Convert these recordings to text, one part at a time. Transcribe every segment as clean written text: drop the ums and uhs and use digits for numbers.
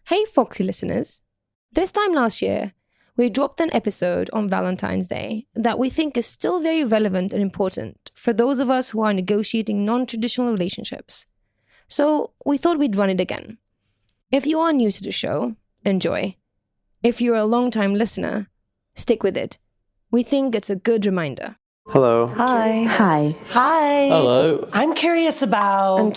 Hey Foxy listeners, this time last year, we dropped an episode on Valentine's Day that we think is still very relevant and important for those of us who are negotiating non-traditional relationships. So we thought we'd run it again. If you are new to the show, enjoy. If you're a long-time listener, stick with it. We think it's a good reminder. Hello. Hi. Hi. Hi. Hello. I'm curious about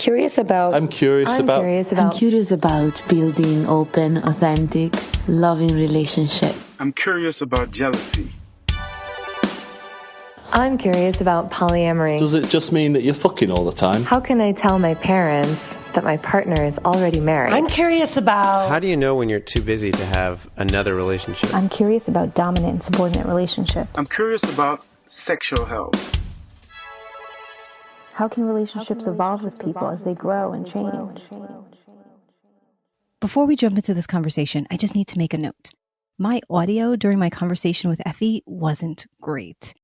building open, authentic, loving relationship. I'm curious about jealousy. I'm curious about polyamory. Does it just mean that you're fucking all the time? How can I tell my parents that my partner is already married? I'm curious about How do you know when you're too busy to have another relationship? I'm curious about dominant and subordinate relationships. I'm curious about sexual health. How can relationships evolve with people as they grow and change? Before we jump into this conversation, I just need to make a note. My audio during my conversation with Effy wasn't great.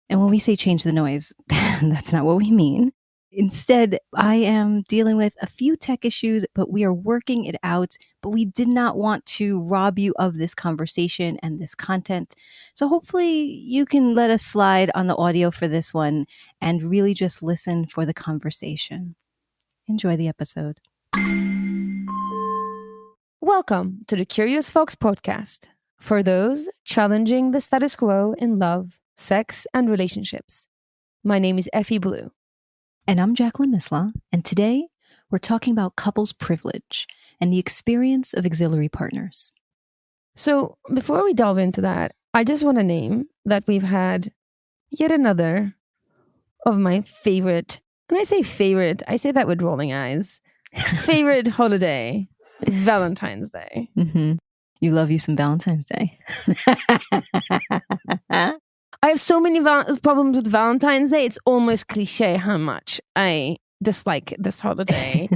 And when we say change the noise, that's not what we mean. Instead, I am dealing with a few tech issues, but we are working it out. But we did not want to rob you of this conversation and this content. So hopefully you can let us slide on the audio for this one and really just listen for the conversation. Enjoy the episode. Welcome to the Curious Fox podcast for those challenging the status quo in love, sex, and relationships. My name is Effy Blue. And I'm Jacqueline Misla, and today we're talking about couples privilege and the experience of auxiliary partners. So before we delve into that, I just want to name that we've had yet another of my favorite, and I say that with rolling eyes, favorite holiday, Valentine's Day. Mm-hmm. You love you some Valentine's Day. I have so many problems with Valentine's Day. It's almost cliche how much I dislike this holiday.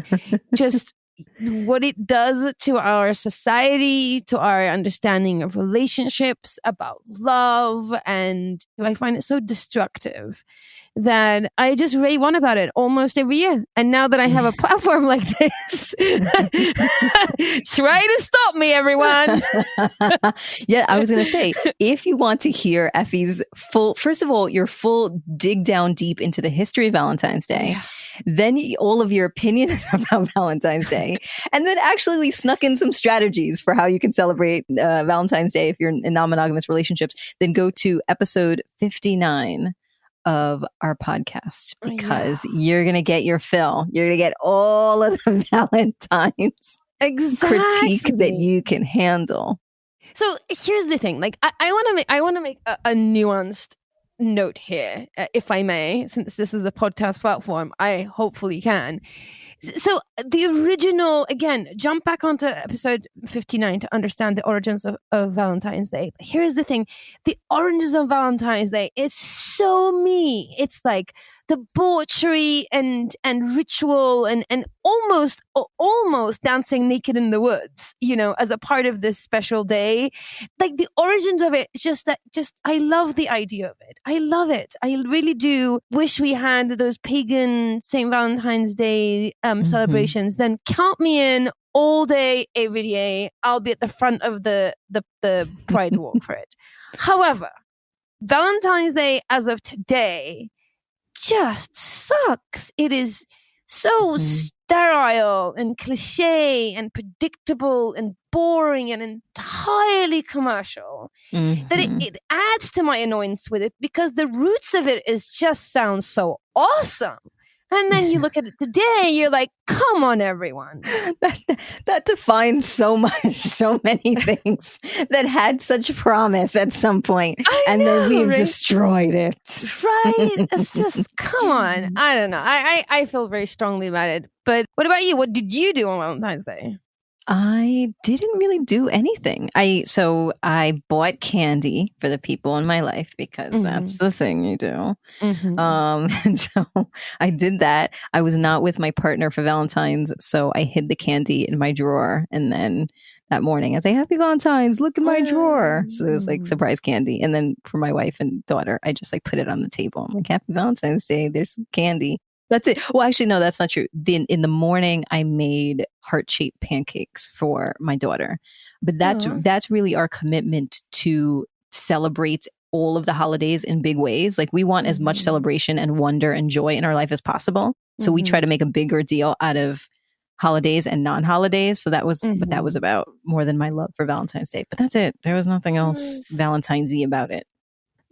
Just what it does to our society, to our understanding of relationships, about love. And I find it so destructive that I just rave on about it almost every year. And now that I have a platform like this, try to stop me, everyone. Yeah, I was going to say, if you want to hear Effy's first of all, your full dig down deep into the history of Valentine's Day, then all of your opinions about Valentine's Day, and then actually we snuck in some strategies for how you can celebrate Valentine's Day if you're in non-monogamous relationships, then go to episode 59 of our podcast, because you're going to get your fill. You're going to get all of the Valentine's critique that you can handle. So here's the thing. Like, I want to make a nuanced note here, if I may, since this is a podcast platform, I hopefully can. So the original, again, jump back onto episode 59 to understand the origins of Valentine's Day. But here's the thing. The origins of Valentine's Day is so me. It's like debauchery and ritual and almost dancing naked in the woods, as a part of this special day. Like the origins of it is just I love the idea of it. I love it. I really do wish we had those pagan St. Valentine's Day celebrations. Then count me in all day, every day. I'll be at the front of the Pride Walk for it. However, Valentine's Day as of today just sucks. It is so sterile and cliche and predictable and boring and entirely commercial that it adds to my annoyance with it, because the roots of it is just sounds so awesome. And then you look at it today, you're like, come on, everyone. That defines so much, so many things that had such promise at some point, and then we've destroyed it. Right? It's just, come on. I don't know. I feel very strongly about it. But what about you? What did you do on Valentine's Day? I didn't really do anything. I bought candy for the people in my life, because that's the thing you do. And so I did that. I was not with my partner for Valentine's, so I hid the candy in my drawer. And then that morning I say, "Happy Valentine's, look in my drawer." So it was like surprise candy. And then for my wife and daughter, I just like put it on the table. I'm like, "Happy Valentine's Day, there's some candy." That's it. Well, actually, no, that's not true. In the morning, I made heart-shaped pancakes for my daughter. But that's really our commitment to celebrate all of the holidays in big ways. Like we want as much celebration and wonder and joy in our life as possible. So we try to make a bigger deal out of holidays and non-holidays. So that was what that was about, more than my love for Valentine's Day. But that's it. There was nothing else Valentine's-y about it.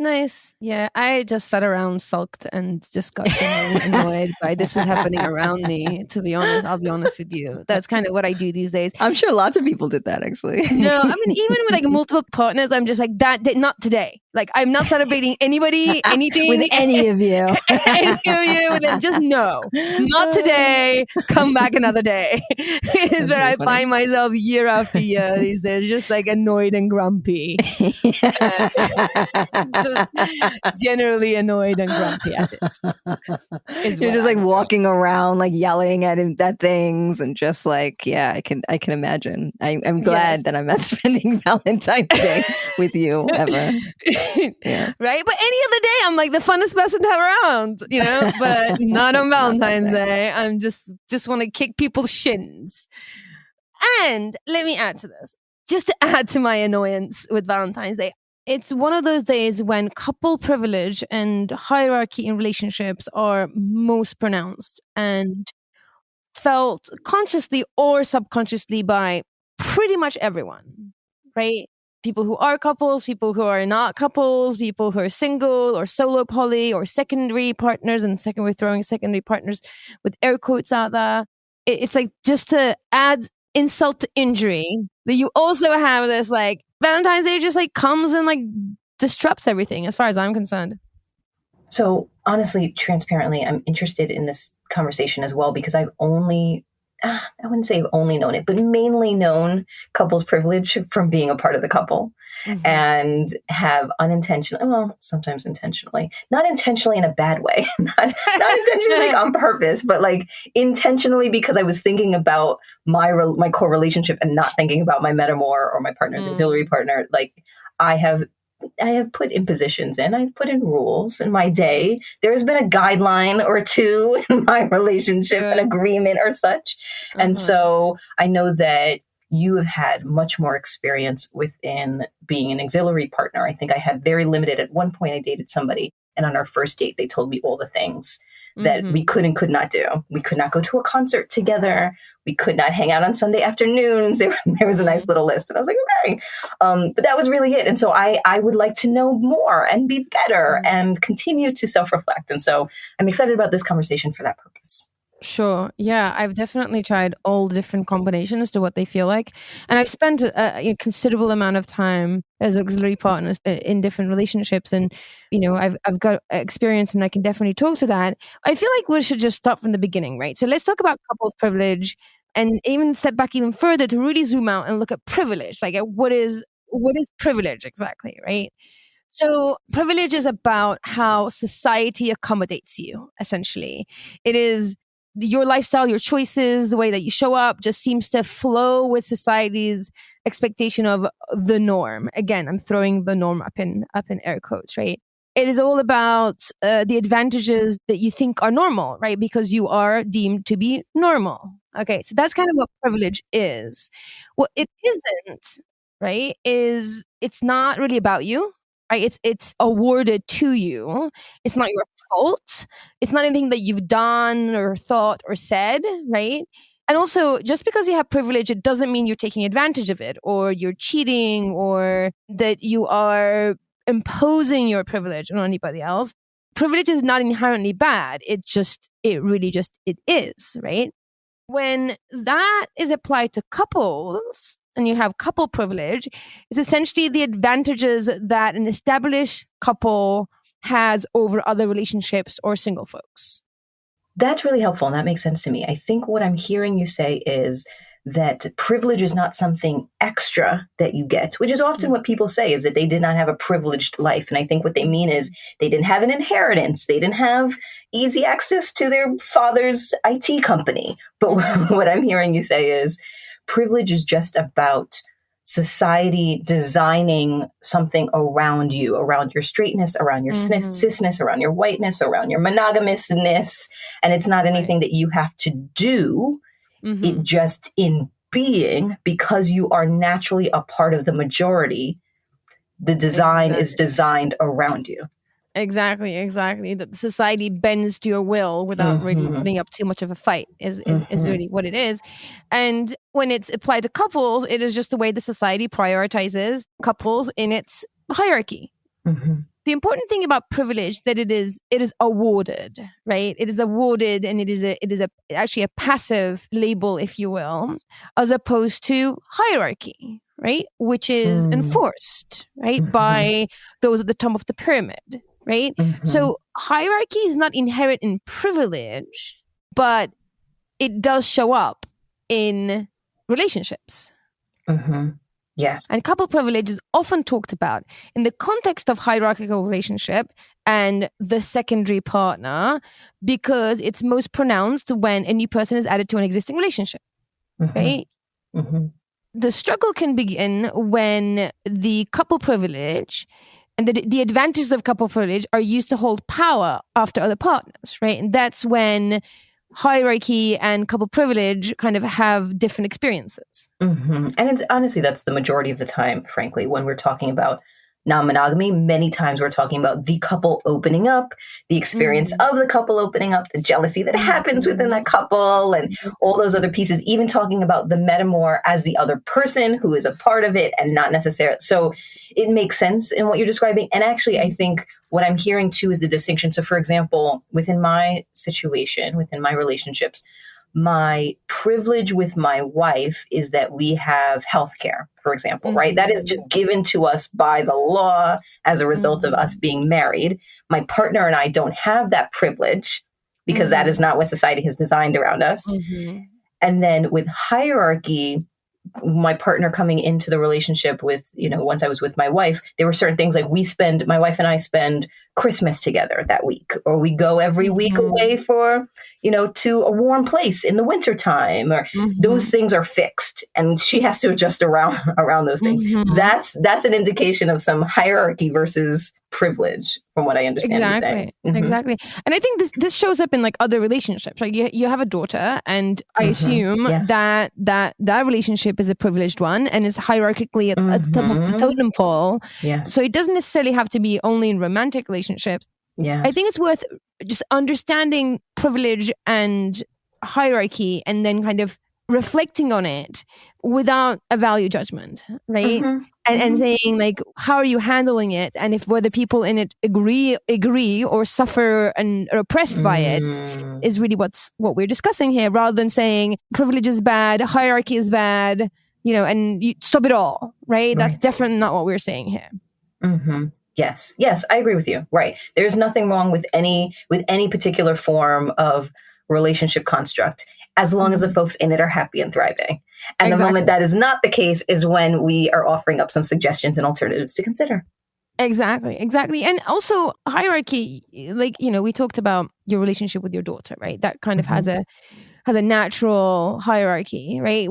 Nice. Yeah, I just sat around, sulked, and just got generally annoyed by this was happening around me, to be honest. I'll be honest with you. That's kind of what I do these days. I'm sure lots of people did that, actually. No, I mean, even with like multiple partners, I'm just like, not today. Like, I'm not celebrating anybody, anything. With any of you. Any of you. And then just no, not today. Come back another day. Is where I find myself year after year these days, just like annoyed and grumpy. Just generally annoyed and grumpy at it. You're just like walking around, like yelling at things, and just like, yeah, I can imagine. I'm glad that I'm not spending Valentine's Day with you ever. Yeah. Right? But any other day, I'm like the funnest person to have around, you know? But not on Valentine's Day. I'm just want to kick people's shins. And let me add to this, just to add to my annoyance with Valentine's Day. It's one of those days when couple privilege and hierarchy in relationships are most pronounced and felt consciously or subconsciously by pretty much everyone, right? People who are couples, people who are not couples, people who are single or solo poly or secondary partners, and we're throwing secondary partners with air quotes out there. It's like, just to add insult to injury, that you also have this like Valentine's Day just like comes and like disrupts everything as far as I'm concerned. So honestly, transparently, I'm interested in this conversation as well, because I've only, I wouldn't say I've only known it, but mainly known couples privilege from being a part of the couple, and have unintentionally, well, sometimes intentionally, not intentionally in a bad way, not intentionally like on purpose, but like intentionally because I was thinking about my core relationship and not thinking about my metamor or my partner's auxiliary partner. Like I have put impositions in, I've put in rules in my day. There's been a guideline or two in my relationship, an agreement or such. And so I know that you have had much more experience within being an auxiliary partner. I think I had very limited. At one point I dated somebody, and on our first date, they told me all the things that we could and could not do. We could not go to a concert together. We could not hang out on Sunday afternoons. There was a nice little list. And I was like, okay. But that was really it. And so I would like to know more and be better and continue to self-reflect. And so I'm excited about this conversation for that purpose. Sure. Yeah, I've definitely tried all different combinations to what they feel like. And I've spent a considerable amount of time as auxiliary partners in different relationships. And, you know, I've got experience and I can definitely talk to that. I feel like we should just start from the beginning, right? So let's talk about couples privilege and even step back even further to really zoom out and look at privilege. Like what is privilege exactly, right? So privilege is about how society accommodates you, essentially. It is your lifestyle, your choices, the way that you show up just seems to flow with society's expectation of the norm. Again, I'm throwing the norm up in air quotes, right? It is all about the advantages that you think are normal, right? Because you are deemed to be normal. Okay, so that's kind of what privilege is. What it isn't, right, is it's not really about you. Right? It's awarded to you. It's not your fault. It's not anything that you've done or thought or said, right? And also, just because you have privilege, it doesn't mean you're taking advantage of it or you're cheating or that you are imposing your privilege on anybody else. Privilege is not inherently bad. It really is, right? When that is applied to couples, and you have couple privilege, it's essentially the advantages that an established couple has over other relationships or single folks. That's really helpful, and that makes sense to me. I think what I'm hearing you say is that privilege is not something extra that you get, which is often what people say, is that they did not have a privileged life. And I think what they mean is they didn't have an inheritance. They didn't have easy access to their father's IT company. But what I'm hearing you say is privilege is just about society designing something around you, around your straightness, around your cisness, around your whiteness, around your monogalousness. And it's not anything that you have to do. It just in being, because you are naturally a part of the majority, the design is designed around you. Exactly. That society bends to your will without really putting up too much of a fight is really what it is. And when it's applied to couples, it is just the way the society prioritizes couples in its hierarchy. The important thing about privilege that it is awarded, right? It is awarded, and it is actually a passive label, if you will, as opposed to hierarchy, right? Which is enforced, right, by those at the top of the pyramid. Right? So hierarchy is not inherent in privilege, but it does show up in relationships. Yes. And couple privilege is often talked about in the context of hierarchical relationship and the secondary partner, because it's most pronounced when a new person is added to an existing relationship. Right? The struggle can begin when the couple privilege and the advantages of couple privilege are used to hold power after other partners, right? And that's when hierarchy and couple privilege kind of have different experiences. And honestly, that's the majority of the time, frankly, when we're talking about non-monogamy. Many times we're talking about the couple opening up, the experience of the couple opening up, the jealousy that happens within that couple, and all those other pieces, even talking about the metamor as the other person who is a part of it and not necessarily. So it makes sense in what you're describing. And actually, I think what I'm hearing too is the distinction. So for example, within my situation, within my relationships, my privilege with my wife is that we have healthcare, for example, right? That is just given to us by the law as a result of us being married. My partner and I don't have that privilege because that is not what society has designed around us. And then with hierarchy, my partner coming into the relationship with, once I was with my wife, there were certain things like my wife and I spend Christmas together that week, or we go every week away for, to a warm place in the wintertime, or those things are fixed and she has to adjust around those things. That's an indication of some hierarchy versus privilege, from what I understand you saying. Exactly. And I think this shows up in like other relationships. Like you have a daughter, and I assume that relationship is a privileged one and is hierarchically at the top of the totem pole. So it doesn't necessarily have to be only in romantic relationships. I think it's worth just understanding privilege and hierarchy and then kind of reflecting on it without a value judgment, right? And saying like, how are you handling it? And if whether people in it agree or suffer and are oppressed by it is really what we're discussing here, rather than saying privilege is bad, hierarchy is bad, and you stop it all, right? That's definitely not what we're saying here. Yes, I agree with you. Right. There's nothing wrong with any particular form of relationship construct, as long as the folks in it are happy and thriving. And the moment that is not the case is when we are offering up some suggestions and alternatives to consider. Exactly. And also hierarchy, like, we talked about your relationship with your daughter, right? That kind of has a natural hierarchy, right?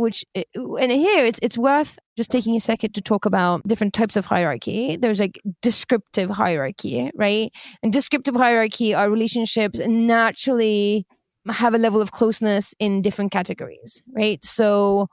And here it's worth just taking a second to talk about different types of hierarchy. There's like descriptive hierarchy, right? And descriptive hierarchy are relationships naturally have a level of closeness in different categories, right? So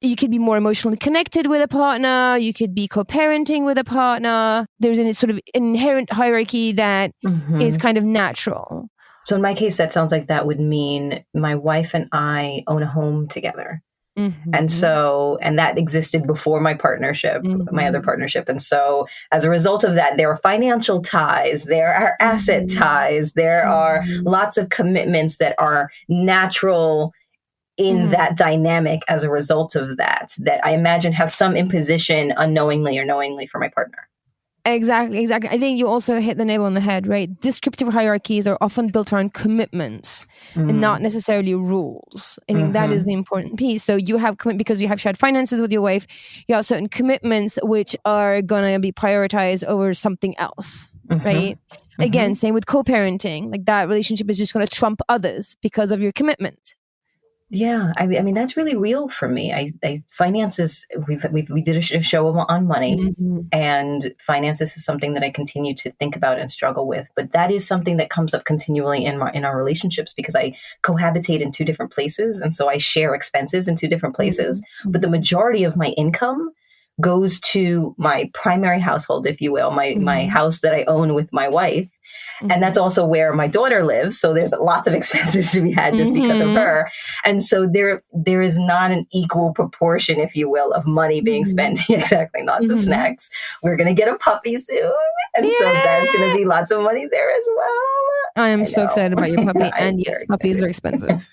you could be more emotionally connected with a partner. You could be co-parenting with a partner. There's a sort of inherent hierarchy that is kind of natural. So in my case, that sounds like that would mean my wife and I own a home together. And that existed before my partnership, my other partnership. And so as a result of that, there are financial ties, there are asset ties, there are lots of commitments that are natural in that dynamic as a result of that I imagine have some imposition unknowingly or knowingly for my partner. Exactly. I think you also hit the nail on the head, right? Descriptive hierarchies are often built around commitments and not necessarily rules. I think that is the important piece. So you have because you have shared finances with your wife, you have certain commitments which are going to be prioritized over something else, right? Again, same with co-parenting. Like that relationship is just going to trump others because of your commitment, Yeah, I mean that's really real for me. Finances. We did a show on money, and finances is something that I continue to think about and struggle with. But that is something that comes up continually in our relationships because I cohabitate in two different places, and so I share expenses in two different places. But the majority of my income goes to my primary household, if you will, my house that I own with my wife. And that's also where my daughter lives. So there's lots of expenses to be had just because of her. And so there is not an equal proportion, if you will, of money being spent. Exactly. Lots of snacks. We're going to get a puppy soon. And so there's going to be lots of money there as well. I am so excited about your puppy. And yes, puppies are expensive.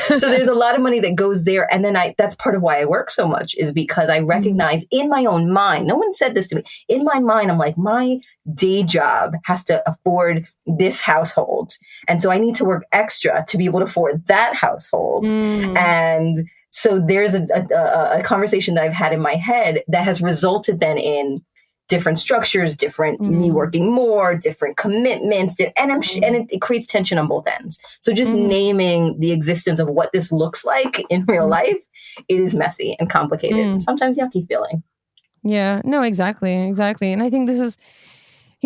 So there's a lot of money that goes there. And then that's part of why I work so much is because I recognize in my own mind, no one said this to me, in my mind, I'm like, my day job has to afford this household. And so I need to work extra to be able to afford that household. And so there's a conversation that I've had in my head that has resulted then in different structures, different me working more, different commitments, and it creates tension on both ends. So just naming the existence of what this looks like in real life, it is messy and complicated, and sometimes yucky feeling. Yeah, no, exactly. And I think this is,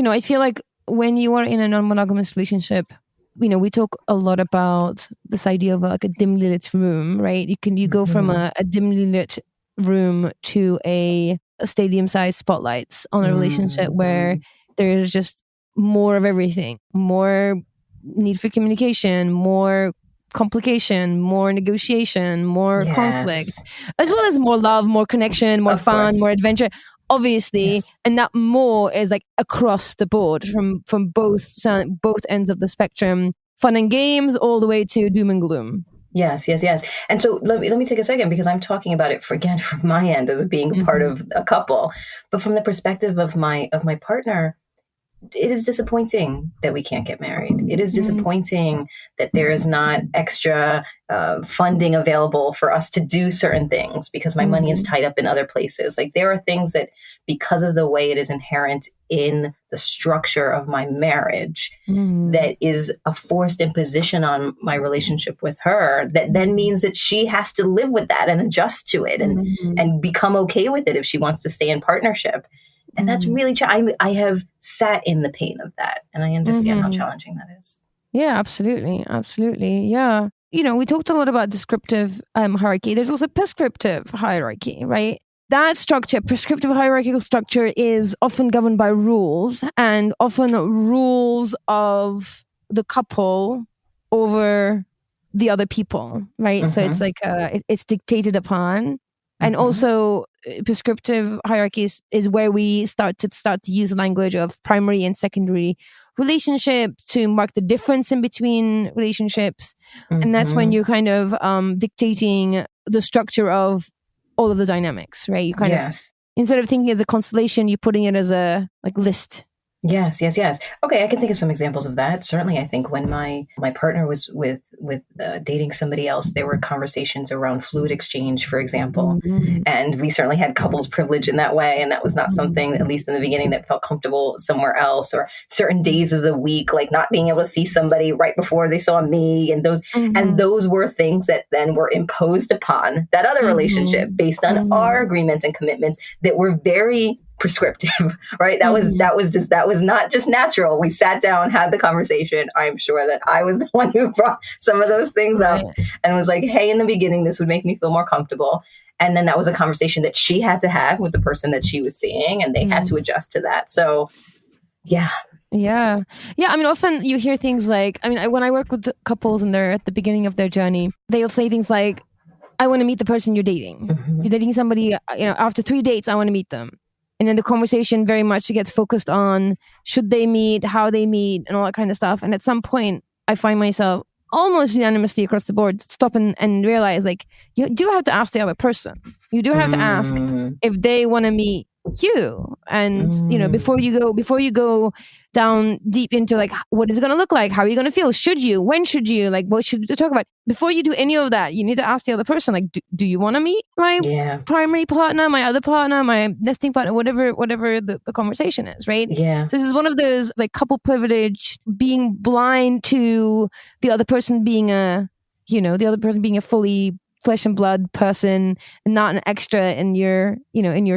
I feel like when you are in a non-monogamous relationship, we talk a lot about this idea of like a dimly lit room, right? You go from a dimly lit room to a stadium-sized spotlights on a relationship where there's just more of everything, more need for communication, more complication, more negotiation, more conflict, as well as more love, more connection, more fun, more adventure. Obviously, and that more is like across the board from both ends of the spectrum, fun and games all the way to doom and gloom. Yes. And so let me take a second because I'm talking about it from my end as being part of a couple, but from the perspective of my partner, it is disappointing that we can't get married. It is disappointing that there is not extra funding available for us to do certain things because my money is tied up in other places. Like there are things that because of the way it is inherent in the structure of my marriage that is a forced imposition on my relationship with her that then means that she has to live with that and adjust to it and become okay with it if she wants to stay in partnership. And that's really, I have sat in the pain of that and I understand how challenging that is. Yeah, absolutely. Yeah. We talked a lot about descriptive hierarchy. There's also prescriptive hierarchy, right? That structure, prescriptive hierarchical structure, is often governed by rules and often rules of the couple over the other people, right? So it's like it's dictated upon. And also prescriptive hierarchies is where we start to use language of primary and secondary relationship to mark the difference in between relationships. And that's when you're kind of dictating the structure of all of the dynamics, right? You kind of, instead of thinking as a constellation, you're putting it as a list. Yes. Okay, I can think of some examples of that. Certainly, I think when my partner was with dating somebody else, there were conversations around fluid exchange, for example, and we certainly had couples privilege in that way, and that was not something, at least in the beginning, that felt comfortable somewhere else. Or certain days of the week, like not being able to see somebody right before they saw me, and those were things that then were imposed upon that other relationship based on our agreements and commitments that were very prescriptive, right? That was not just natural. We sat down, had the conversation. I'm sure that I was the one who brought some of those things up and was like, hey, in the beginning, this would make me feel more comfortable. And then that was a conversation that she had to have with the person that she was seeing, and they had to adjust to that. So, yeah. I mean, often you hear things like, when I work with the couples and they're at the beginning of their journey, they'll say things like, I want to meet the person you're dating. You're dating somebody, after 3 dates, I want to meet them. And then the conversation very much gets focused on should they meet, how they meet, and all that kind of stuff. And at some point, I find myself almost unanimously across the board stop and realize, like, you do have to ask the other person. You do have to ask if they want to meet you. And, before you go down deep into, like, what is it going to look like? How are you going to feel? Should you? When should you? Like, what should you talk about? Before you do any of that, you need to ask the other person, like, do you want to meet my primary partner, my other partner, my nesting partner, whatever the conversation is, right? Yeah. So this is one of those, like, couple privilege, being blind to the other person being a the other person being a fully flesh and blood person and not an extra in your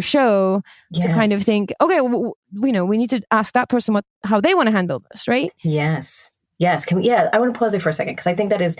show, to kind of think, okay, we need to ask that person how they want to handle this, right? Yes. I want to pause there for a second, because I think that is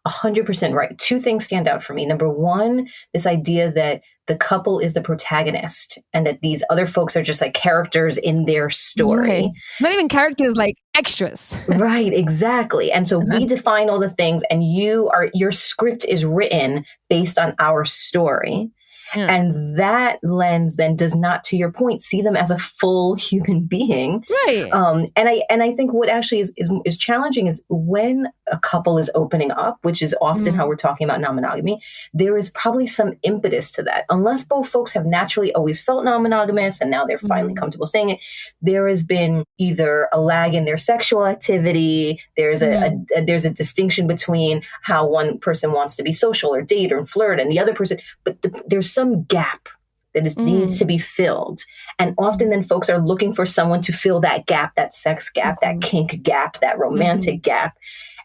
100% right. Two things stand out for me. Number one, this idea that the couple is the protagonist and that these other folks are just like characters in their story. Right. Not even characters, like extras. Right, exactly. And so we define all the things, and your script is written based on our story. Yeah. And that lens then does not, to your point, see them as a full human being. Right. And I think what actually is challenging is when a couple is opening up, which is often how we're talking about non-monogamy, there is probably some impetus to that. Unless both folks have naturally always felt non-monogamous and now they're finally comfortable saying it, there has been either a lag in their sexual activity. There's a distinction between how one person wants to be social or date or flirt and the other person, but there's some gap that needs to be filled. And often then folks are looking for someone to fill that gap, that sex gap, that kink gap, that romantic gap.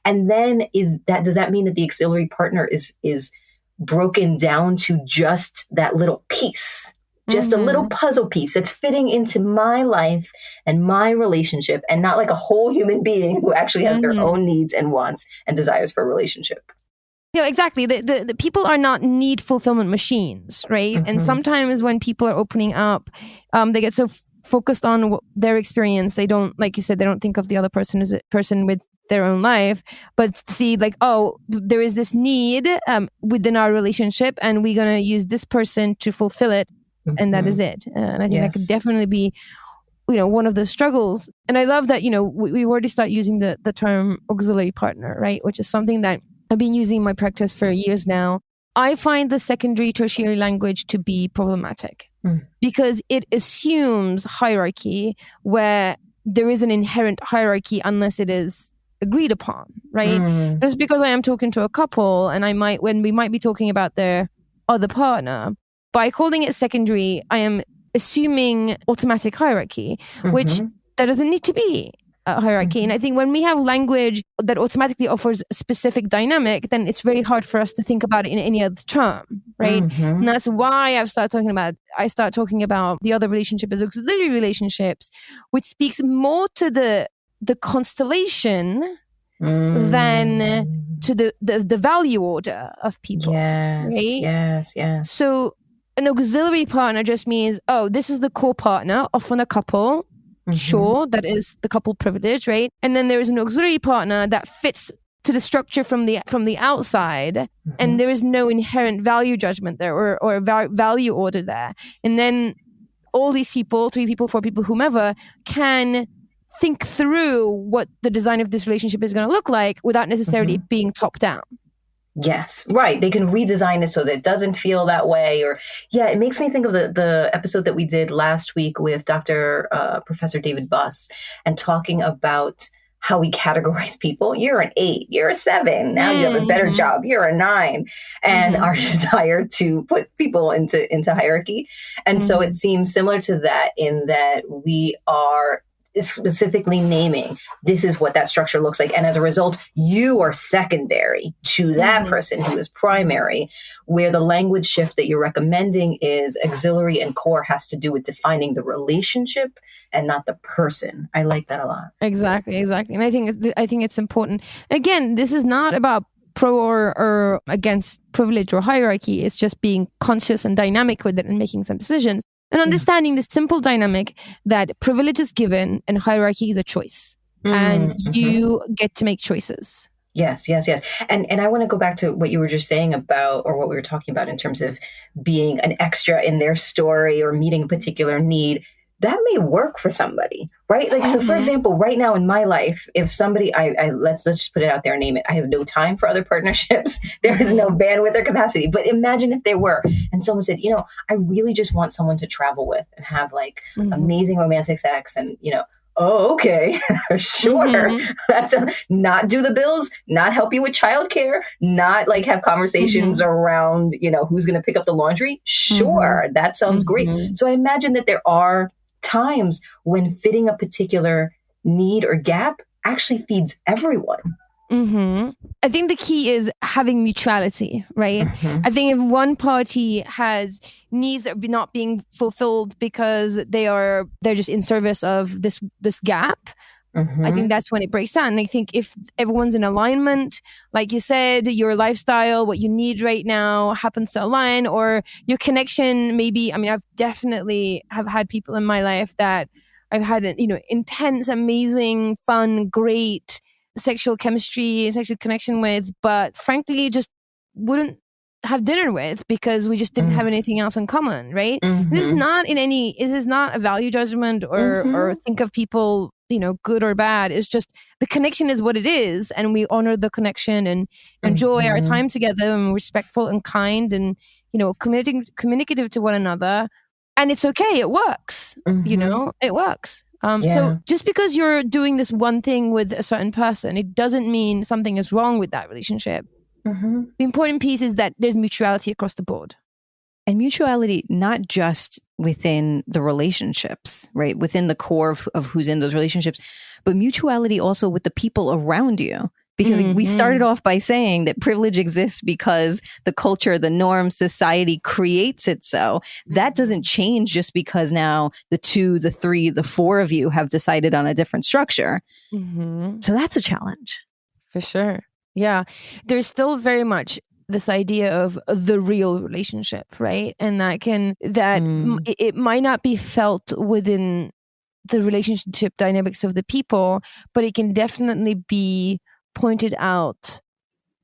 And then does that mean that the auxiliary partner is broken down to just that little piece, just a little puzzle piece that's fitting into my life and my relationship, and not like a whole human being who actually has their own needs and wants and desires for a relationship? Exactly. The people are not need fulfillment machines, right? And sometimes when people are opening up, they get so focused on their experience. They don't, like you said, they don't think of the other person as a person with their own life, but see like, oh, there is this need within our relationship, and we're going to use this person to fulfill it. And that is it. And I think that could definitely be, one of the struggles. And I love that, we already start using the term auxiliary partner, right? Which is something that I've been using in my practice for years now. I find the secondary, tertiary language to be problematic because it assumes hierarchy where there is an inherent hierarchy unless it is agreed upon, right? Just because I am talking to a couple and we might be talking about their other partner, by calling it secondary, I am assuming automatic hierarchy, which there doesn't need to be a hierarchy. And I think when we have language that automatically offers a specific dynamic, then it's very hard for us to think about it in any other term, right? And that's why I start talking about the other relationship as auxiliary relationships, which speaks more to the constellation than to the value order of people. Right? Yes. So an auxiliary partner just means, this is the core partner, often a couple. Sure, that is the couple privilege, right? And then there is an auxiliary partner that fits to the structure from the outside, and there is no inherent value judgment there or value order there. And then all these people, 3 people, 4 people, whomever, can think through what the design of this relationship is going to look like without necessarily being top down. Yes, right. They can redesign it so that it doesn't feel that way. Or, it makes me think of the episode that we did last week with Professor David Buss, and talking about how we categorize people. You're an 8, you're a 7. Now you have a better job. You're a 9, and our desire to put people into hierarchy. And so it seems similar to that, in that we are specifically naming this is what that structure looks like, and as a result you are secondary to that person who is primary, where the language shift that you're recommending is auxiliary and core has to do with defining the relationship and not the person. I like that a lot. Exactly. And I think it's important. Again, this is not about pro or against privilege or hierarchy. It's just being conscious and dynamic with it and making some decisions. And understanding the simple dynamic that privilege is given and hierarchy is a choice. And you get to make choices. Yes. And I want to go back to what you were just saying about, or what we were talking about in terms of being an extra in their story or meeting a particular need. That may work for somebody, right? Like, so for example, right now in my life, if somebody, let's just put it out there and name it. I have no time for other partnerships. There is no bandwidth or capacity. But imagine if there were, and someone said, I really just want someone to travel with and have like amazing romantic sex, and oh, okay, sure. That's not do the bills, not help you with childcare, not like have conversations around, who's going to pick up the laundry. Sure, that sounds great. So I imagine that there are times when fitting a particular need or gap actually feeds everyone. I think the key is having mutuality, right? I think if one party has needs that are not being fulfilled because they're just in service of this gap, I think that's when it breaks down. And I think if everyone's in alignment, like you said, your lifestyle, what you need right now happens to align, or your connection, maybe, I mean, I've definitely have had people in my life that I've had, intense, amazing, fun, great sexual chemistry, sexual connection with, but frankly, just wouldn't have dinner with because we just didn't have anything else in common, right? This is not a value judgment or think of people, good or bad. It's just the connection is what it is, and we honor the connection and enjoy our time together, and respectful and kind and communicative to one another, and it's okay. It works. It works. So just because you're doing this one thing with a certain person, it doesn't mean something is wrong with that relationship. The important piece is that there's mutuality across the board. And mutuality, not just within the relationships, right? Within the core of who's in those relationships, but mutuality also with the people around you. Because we started off by saying that privilege exists because the culture, the norm, society creates it so. That doesn't change just because now the 2, the 3, the 4 of you have decided on a different structure. So that's a challenge. For sure. Yeah. There's still very much this idea of the real relationship, right? And it might not be felt within the relationship dynamics of the people, but it can definitely be pointed out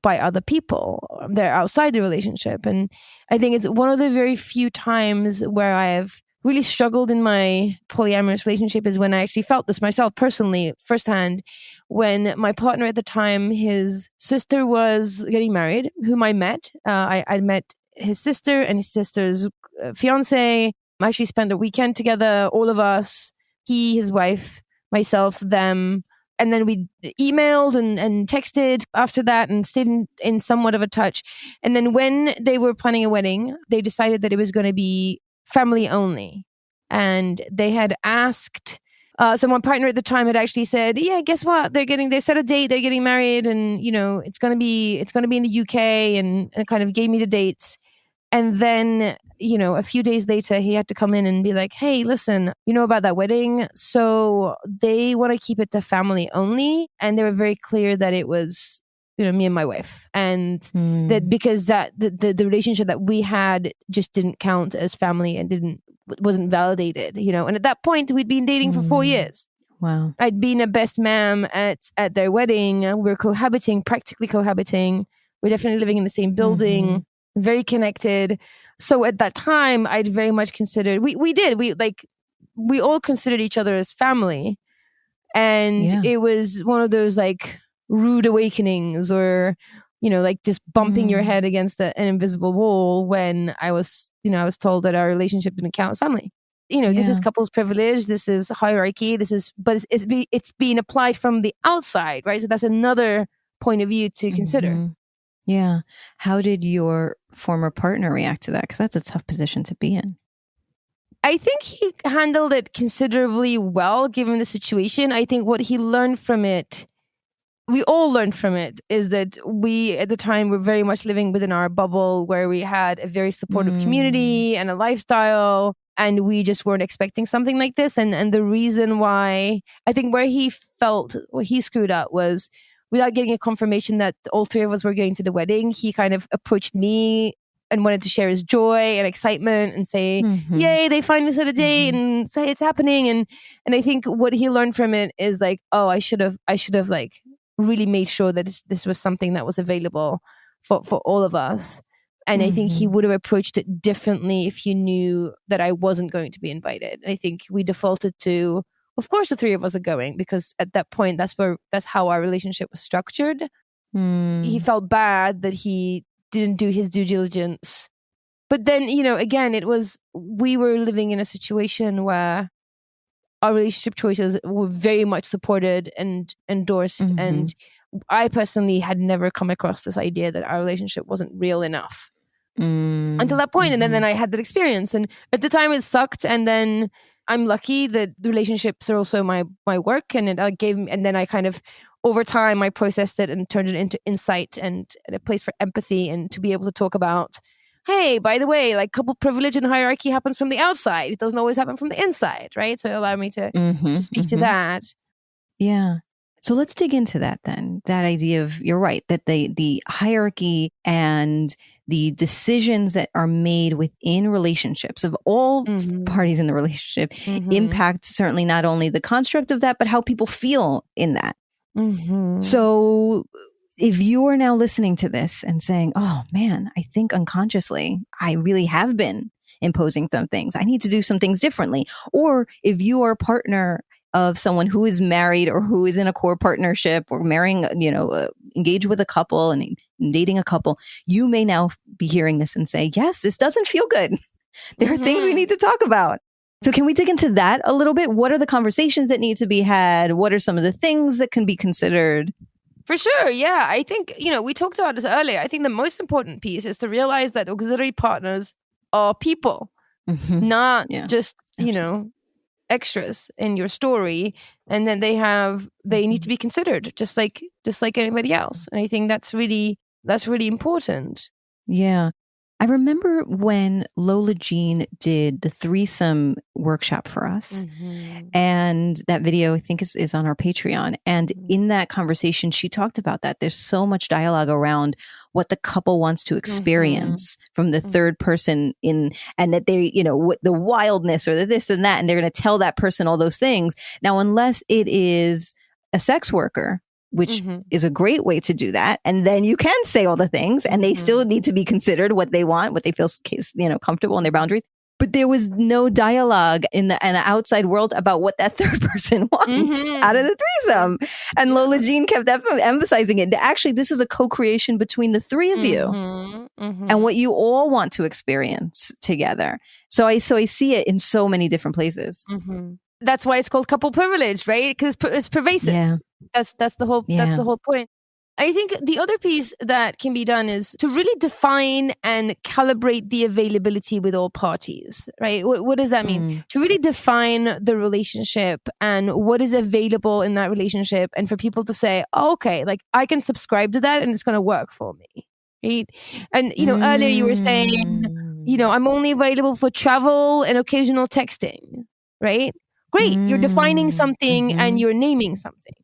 by other people. They're outside the relationship. And I think it's one of the very few times where I have really struggled in my polyamorous relationship is when I actually felt this myself personally, firsthand, when my partner at the time, his sister was getting married, whom I met. I met his sister and his sister's fiance. I actually spent a weekend together, all of us, he, his wife, myself, them. And then we emailed and texted after that and stayed in somewhat of a touch. And then when they were planning a wedding, they decided that it was going to be family only. And they had asked, so my partner at the time had actually said, yeah, guess what? They set a date, they're getting married, and it's going to be in the UK, and kind of gave me the dates. And then, a few days later, he had to come in and be like, hey, listen, about that wedding? So they want to keep it to family only. And they were very clear that it was, me and my wife. And that because the relationship that we had just didn't count as family and wasn't validated, And at that point, we'd been dating for 4 years. Wow. I'd been a best man at their wedding. We're practically cohabiting. We're definitely living in the same building. Very connected. So at that time, I'd very much considered, we all considered each other as family. And it was one of those rude awakenings or, just bumping your head against an invisible wall when I was told that our relationship didn't count as family. This is couples privilege. This is hierarchy. But it's being applied from the outside, right? So that's another point of view to consider. Yeah. How did your former partner react to that? Because that's a tough position to be in. I think he handled it considerably well, given the situation. I think what he learned from it, we all learned from it, is that we, at the time, were very much living within our bubble where we had a very supportive community and a lifestyle, and we just weren't expecting something like this. And the reason why, I think where he screwed up was, without getting a confirmation that all 3 of us were going to the wedding, he kind of approached me and wanted to share his joy and excitement and say, yay, they finally set a date and say it's happening. And I think what he learned from it is I should have really made sure that this was something that was available for all of us. And I think he would have approached it differently if he knew that I wasn't going to be invited. I think we defaulted to, of course, the 3 of us are going, because at that point, that's how our relationship was structured. He felt bad that he didn't do his due diligence. But then, again, we were living in a situation where our relationship choices were very much supported and endorsed. And I personally had never come across this idea that our relationship wasn't real enough until that point. And then I had that experience. And at the time it sucked. And then I'm lucky that relationships are also my work, and then I kind of over time, I processed it and turned it into insight and a place for empathy and to be able to talk about, hey, by the way, like couple privilege and hierarchy happens from the outside. It doesn't always happen from the inside, right? So it allowed me to speak to that. Yeah. So let's dig into that then. That idea of, you're right, that the hierarchy and the decisions that are made within relationships of all parties in the relationship impact certainly not only the construct of that, but how people feel in that. So if you are now listening to this and saying, oh man, I think unconsciously I really have been imposing some things, I need to do some things differently. Or if you are a partner of someone who is married or who is in a core partnership or marrying, engaged with a couple and dating a couple, you may now be hearing this and say, yes, this doesn't feel good. There are things we need to talk about. So can we dig into that a little bit? What are the conversations that need to be had? What are some of the things that can be considered? For sure. Yeah. I think, we talked about this earlier. I think the most important piece is to realize that auxiliary partners are people, not just, extras in your story. And then they need to be considered just like anybody else. And I think that's really important. Yeah. I remember when Lola Jean did the threesome workshop for us, and that video I think is on our Patreon. And in that conversation, she talked about that. There's so much dialogue around what the couple wants to experience from the third person and that they, the wildness or the this and that, and they're going to tell that person all those things. Now, unless it is a sex worker, which is a great way to do that. And then you can say all the things and they still need to be considered what they want, what they feel, comfortable in their boundaries. But there was no dialogue in the outside world about what that third person wants out of the threesome. And Lola Jean kept emphasizing it. Actually, this is a co-creation between the three of you and what you all want to experience together. So I see it in so many different places. That's why it's called couple privilege, right? Because it's pervasive. Yeah. That's the whole point. I think the other piece that can be done is to really define and calibrate the availability with all parties, right? What does that mean? To really define the relationship and what is available in that relationship, and for people to say, oh, okay, like I can subscribe to that and it's going to work for me, right? And, earlier you were saying, I'm only available for travel and occasional texting, right? Great. You're defining something and you're naming something.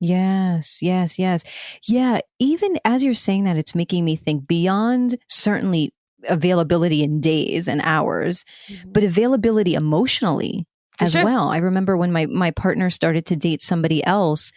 Yes. Yeah. Even as you're saying that, it's making me think beyond certainly availability in days and hours, but availability emotionally as well. I remember when my partner started to date somebody else,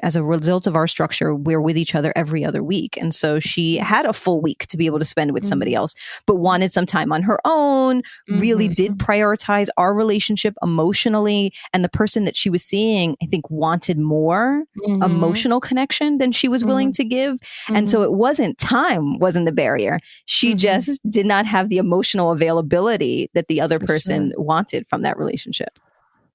as a result of our structure, we're with each other every other week. And so she had a full week to be able to spend with somebody else, but wanted some time on her own, really did prioritize our relationship emotionally. And the person that she was seeing, I think, wanted more emotional connection than she was willing to give. And so time wasn't the barrier. She just did not have the emotional availability that the other person wanted from that relationship.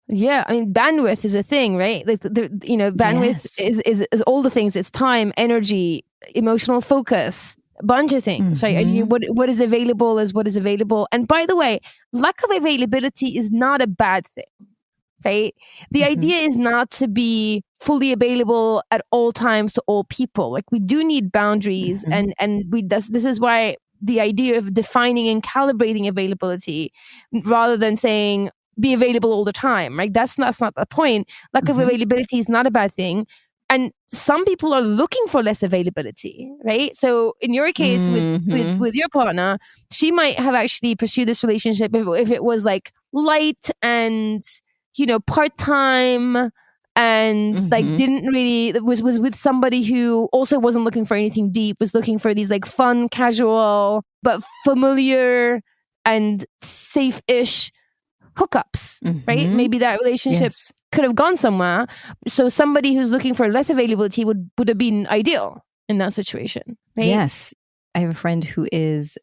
Yeah, I mean, bandwidth is a thing, right? Like bandwidth is all the things. It's time, energy, emotional focus, a bunch of things, right? And what is available is what is available. And by the way, lack of availability is not a bad thing, right? The idea is not to be fully available at all times to all people. Like we do need boundaries, and this is why the idea of defining and calibrating availability, rather than saying be available all the time, right? That's not the point. Lack of availability is not a bad thing. And some people are looking for less availability, right? So in your case with your partner, she might have actually pursued this relationship if it was like light and, part-time and like didn't really, was with somebody who also wasn't looking for anything deep, was looking for these like fun, casual, but very and safe-ish hookups, right? Maybe that relationship could have gone somewhere. So somebody who's looking for less availability would have been ideal in that situation, right? Yes. I have a friend who is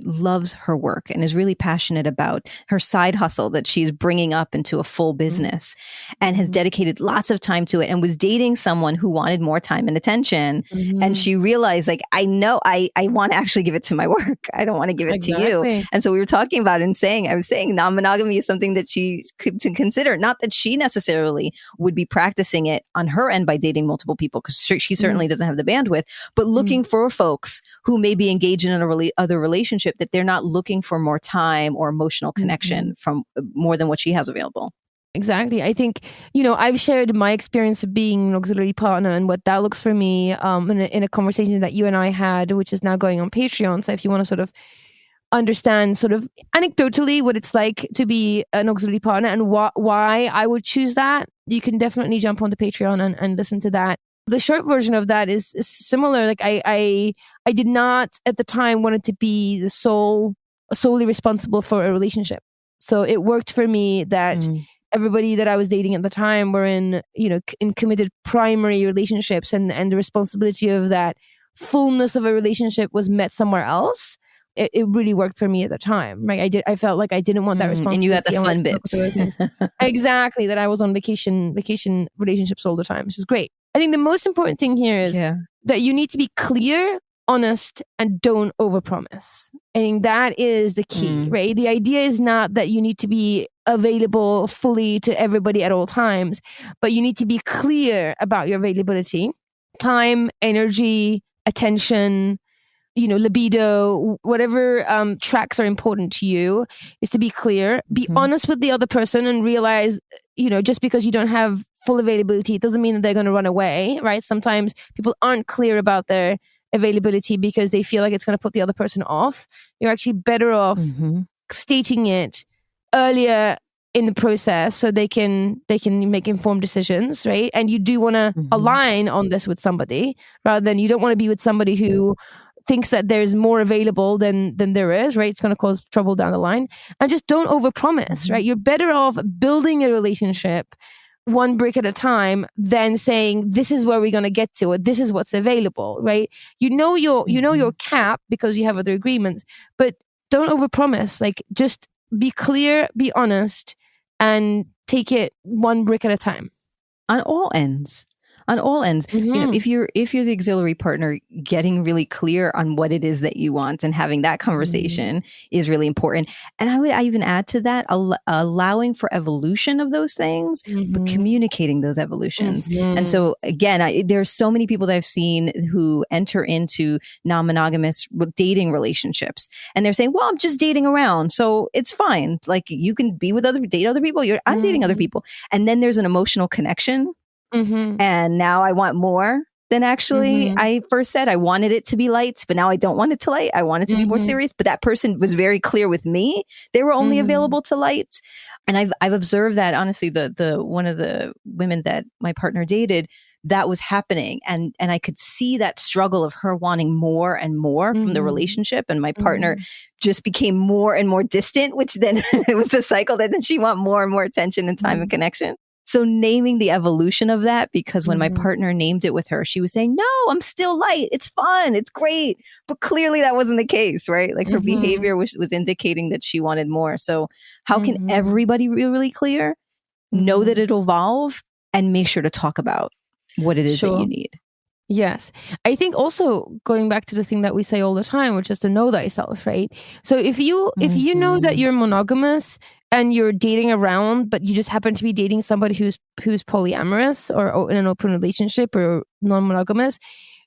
loves her work and is really passionate about her side hustle that she's bringing up into a full business and has dedicated lots of time to it, and was dating someone who wanted more time and attention. And she realized, like, I know I want to actually give it to my work. I don't want to give it to you. And so we were talking about it and I was saying non-monogamy is something that she could consider. Not that she necessarily would be practicing it on her end by dating multiple people, because she certainly doesn't have the bandwidth, but looking for folks who may be engaged in other relationship, that they're not looking for more time or emotional connection from more than what she has available. Exactly. I think, I've shared my experience of being an auxiliary partner and what that looks for me in a conversation that you and I had, which is now going on Patreon. So if you want to sort of understand sort of anecdotally what it's like to be an auxiliary partner and why I would choose that, you can definitely jump onto Patreon and listen to that. The short version of that is similar. Like I did not at the time wanted to be the solely responsible for a relationship. So it worked for me that everybody that I was dating at the time were in committed primary relationships, and the responsibility of that fullness of a relationship was met somewhere else. It really worked for me at the time, right? I felt like I didn't want that responsibility. And you had the fun bits. Exactly, that I was on vacation relationships all the time, which is great. I think the most important thing here is that you need to be clear, honest, and don't overpromise. I think that is the key, right? The idea is not that you need to be available fully to everybody at all times, but you need to be clear about your availability, time, energy, attention, libido, whatever tracks are important to you, is to be clear, be honest with the other person, and realize, just because you don't have full availability, it doesn't mean that they're going to run away, right? Sometimes people aren't clear about their availability because they feel like it's going to put the other person off. You're actually better off stating it earlier in the process so they can make informed decisions, right? And you do want to align on this with somebody, rather than, you don't want to be with somebody who thinks that there's more available than there is, right? It's going to cause trouble down the line. And just don't overpromise, right? You're better off building a relationship one brick at a time than saying, this is where we're going to get to, or this is what's available, right? Your cap because you have other agreements, but don't overpromise. Like, just be clear, be honest, and take it one brick at a time. On all ends. If you're the auxiliary partner, getting really clear on what it is that you want and having that conversation is really important. And I even add to that, allowing for evolution of those things, but communicating those evolutions. And so again, there's so many people that I've seen who enter into non-monogamous dating relationships, and they're saying, well, I'm just dating around, so it's fine. Like, you can be with date other people. I'm dating other people. And then there's an emotional connection. And now I want more than actually I first said. I wanted it to be light, but now I don't want it to light. I want it to be more serious. But that person was very clear with me. They were only available to light. And I've observed that, honestly, the one of the women that my partner dated, that was happening. And I could see that struggle of her wanting more and more from the relationship. And my partner just became more and more distant, which then it was a cycle that then she want more and more attention and time and connection. So naming the evolution of that, because when my partner named it with her, she was saying, no, I'm still light. It's fun. It's great. But clearly that wasn't the case, right? Like, her behavior was indicating that she wanted more. So how can everybody be really clear, know that it'll evolve, and make sure to talk about what it is that you need? Yes. I think also going back to the thing that we say all the time, which is to know thyself, right? So if you know that you're monogamous and you're dating around, but you just happen to be dating somebody who's polyamorous or in an open relationship or non-monogamous,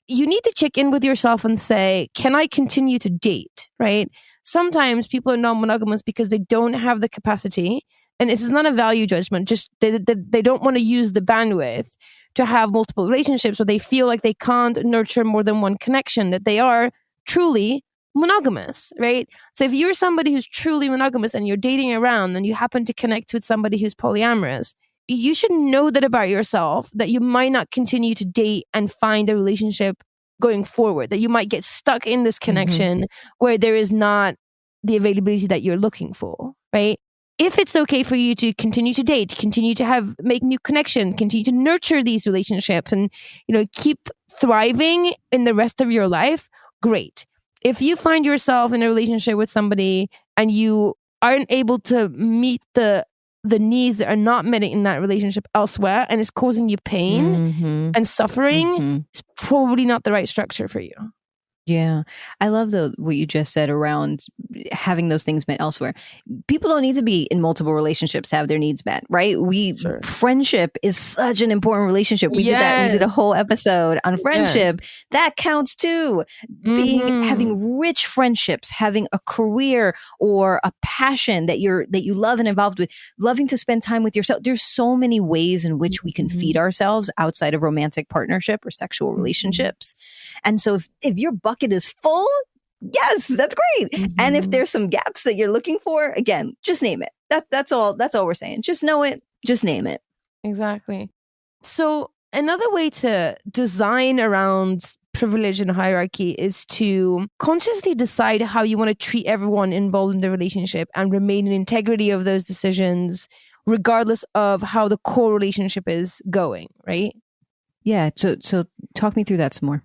you need to check in with yourself and say, can I continue to date, right? Sometimes people are non-monogamous because they don't have the capacity, and this is not a value judgment, just they don't want to use the bandwidth to have multiple relationships, or they feel like they can't nurture more than one connection, that they are truly monogamous, right? So if you're somebody who's truly monogamous and you're dating around and you happen to connect with somebody who's polyamorous, you should know that about yourself, that you might not continue to date and find a relationship going forward, that you might get stuck in this connection where there is not the availability that you're looking for, right? If it's okay for you to continue to date, continue to make new connection, continue to nurture these relationships and, keep thriving in the rest of your life, great. If you find yourself in a relationship with somebody and you aren't able to meet the needs that are not met in that relationship elsewhere and it's causing you pain and suffering, it's probably not the right structure for you. Yeah. I love what you just said around having those things met elsewhere. People don't need to be in multiple relationships to have their needs met, right? Friendship is such an important relationship. We did that. We did a whole episode on friendship. Yes. That counts too. Having rich friendships, having a career or a passion that you love and involved with, loving to spend time with yourself. There's so many ways in which we can feed ourselves outside of romantic partnership or sexual relationships. And so if your bucket is full, yes, that's great. And if there's some gaps that you're looking for, again, just name it. That's all we're saying. Just know it, just name it. Exactly. So another way to design around privilege and hierarchy is to consciously decide how you want to treat everyone involved in the relationship and remain in integrity of those decisions, regardless of how the core relationship is going, right? Yeah. So talk me through that some more.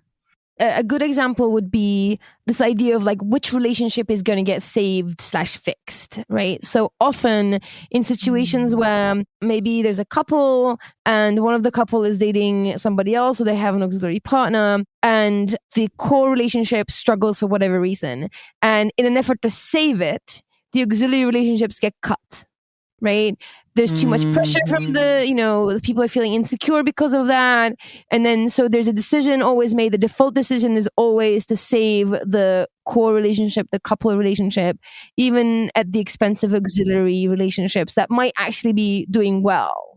A good example would be this idea of like which relationship is going to get saved/fixed, right? So often in situations where maybe there's a couple and one of the couple is dating somebody else, or they have an auxiliary partner, and the core relationship struggles for whatever reason. And in an effort to save it, the auxiliary relationships get cut, right? There's too much pressure from the people are feeling insecure because of that. And then, so there's a decision always made. The default decision is always to save the core relationship, the couple relationship, even at the expense of auxiliary relationships that might actually be doing well.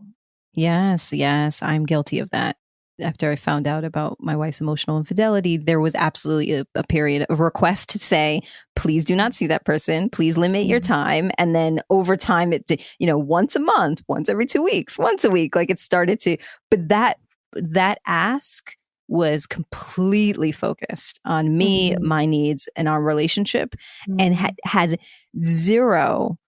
Yes, I'm guilty of that. After I found out about my wife's emotional infidelity, there was absolutely a period of request to say, please do not see that person. Please limit your time. And then over time, once a month, once every 2 weeks, once a week, like it started to, but that ask was completely focused on me, my needs, and our relationship, and had zero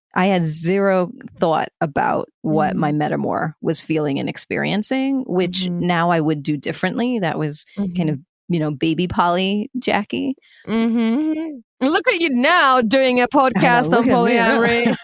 thought about what my metamor was feeling and experiencing, which now I would do differently. That was kind of, baby Polly Jackie. Look at you now doing a podcast on polyamory.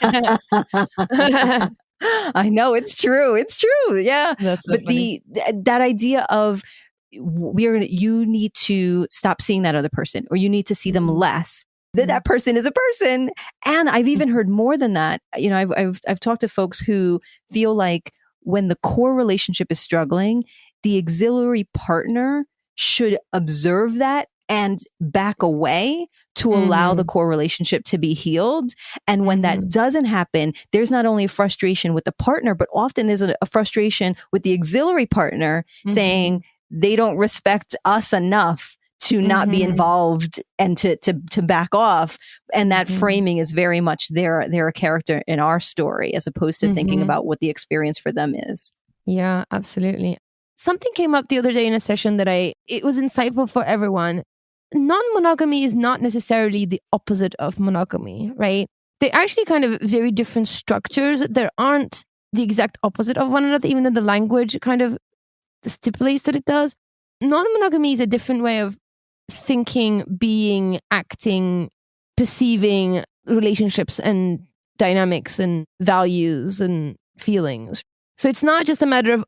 I know, it's true. Yeah. That's so but funny. That idea of you need to stop seeing that other person, or you need to see them less. That person is a person. And I've even heard more than that. I've talked to folks who feel like when the core relationship is struggling, the auxiliary partner should observe that and back away to allow the core relationship to be healed. And when that doesn't happen, there's not only a frustration with the partner, but often there's a frustration with the auxiliary partner saying they don't respect us enough to not be involved and to back off. And that framing is very much they're a character in our story, as opposed to thinking about what the experience for them is. Yeah, absolutely. Something came up the other day in a session that it was insightful for everyone. Non-monogamy is not necessarily the opposite of monogamy, right? They're actually kind of very different structures. There aren't the exact opposite of one another, even though the language kind of stipulates that it does. Non-monogamy is a different way of thinking, being, acting, perceiving relationships and dynamics and values and feelings. So it's not just a matter of,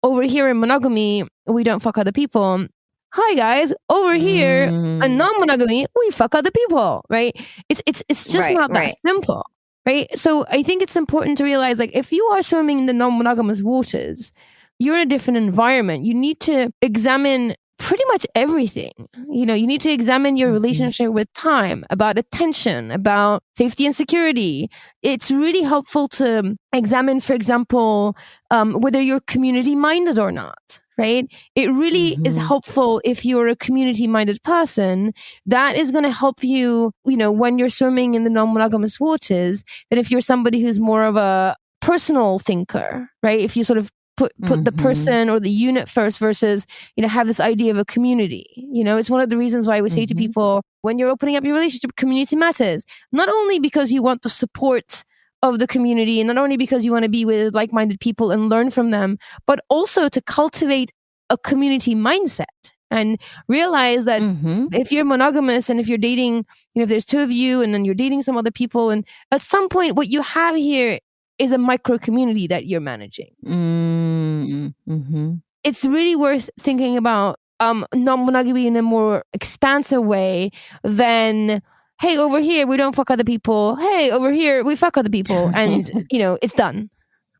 over here in monogamy, we don't fuck other people. Hi guys, over here in non-monogamy, we fuck other people, right? It's just not that simple, right? So I think it's important to realize, like, if you are swimming in the non-monogamous waters, you're in a different environment. You need to examine pretty much everything. You need to examine your relationship with time, about attention, about safety and security. It's really helpful to examine, for example, whether you're community-minded or not, right? It really is helpful if you're a community-minded person. That is going to help you, when you're swimming in the non-monogamous waters, than if you're somebody who's more of a personal thinker, right? If you sort of put the person or the unit first versus, have this idea of a community. It's one of the reasons why we say to people, when you're opening up your relationship, community matters. Not only because you want the support of the community, and not only because you want to be with like-minded people and learn from them, but also to cultivate a community mindset, and realize that Mm-hmm. if you're monogamous and if you're dating, if there's two of you and then you're dating some other people, and at some point what you have here is a micro community that you're managing. Mm-hmm. It's really worth thinking about non-monogamy in a more expansive way than, hey, over here we don't fuck other people, hey, over here we fuck other people, and it's done.